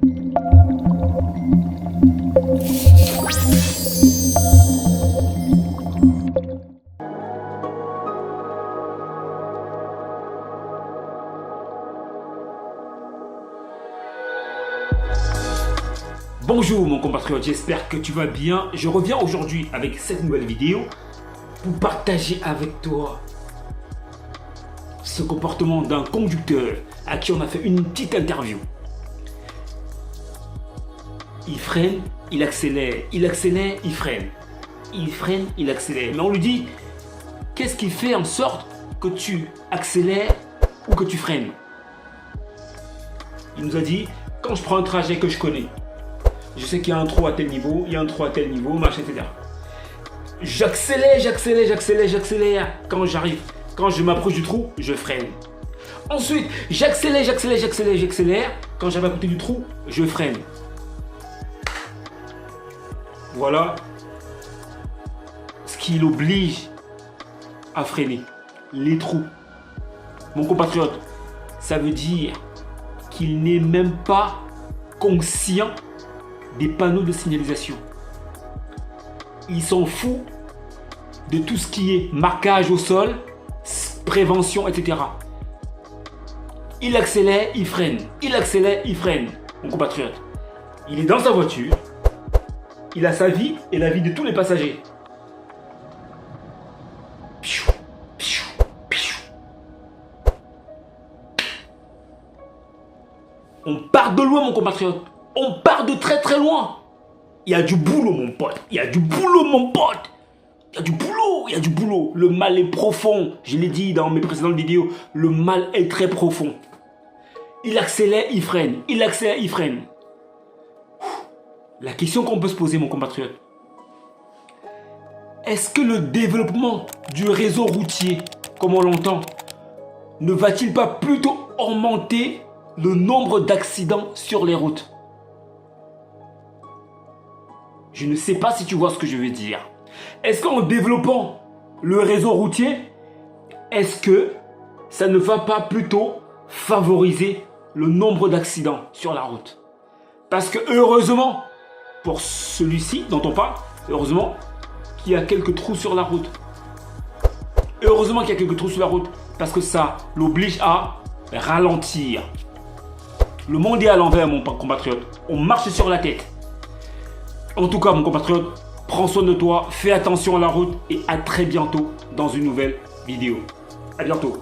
Bonjour mon compatriote, j'espère que tu vas bien. Je reviens aujourd'hui avec cette nouvelle vidéo pour partager avec toi ce comportement d'un conducteur à qui on a fait une petite interview. Il freine, il accélère, il accélère, il freine. Il freine, il accélère. Mais on lui dit, qu'est-ce qui fait en sorte que tu accélères ou que tu freines? Il nous a dit, quand je prends un trajet que je connais, je sais qu'il y a un trou à tel niveau, il y a un trou à tel niveau, machin, etc. J'accélère, j'accélère, j'accélère, j'accélère. Quand j'arrive, quand je m'approche du trou, je freine. Ensuite, j'accélère, j'accélère, j'accélère, j'accélère. Quand j'arrive à côté du trou, je freine. Voilà ce qui l'oblige à freiner. Les trous. Mon compatriote, ça veut dire qu'il n'est même pas conscient des panneaux de signalisation. Il s'en fout de tout ce qui est marquage au sol, prévention, etc. Il accélère, il freine. Il accélère, il freine. Mon compatriote, il est dans sa voiture, il a sa vie et la vie de tous les passagers. On part de loin, mon compatriote. On part de très très loin. Il y a du boulot, mon pote. Il y a du boulot, mon pote. Il y a du boulot, il y a du boulot. Le mal est profond. Je l'ai dit dans mes précédentes vidéos. Le mal est très profond. Il accélère, il freine. Il accélère, il freine. La question qu'on peut se poser, mon compatriote. Est-ce que le développement du réseau routier, comme on l'entend, ne va-t-il pas plutôt augmenter le nombre d'accidents sur les routes? Je ne sais pas si tu vois ce que je veux dire. Est-ce qu'en développant le réseau routier, est-ce que ça ne va pas plutôt favoriser le nombre d'accidents sur la route? Parce que heureusement, pour celui-ci dont on parle, heureusement qu'il y a quelques trous sur la route. Heureusement qu'il y a quelques trous sur la route, parce que ça l'oblige à ralentir. Le monde est à l'envers, mon compatriote. On marche sur la tête. En tout cas, mon compatriote, prends soin de toi, fais attention à la route et à très bientôt dans une nouvelle vidéo. À bientôt.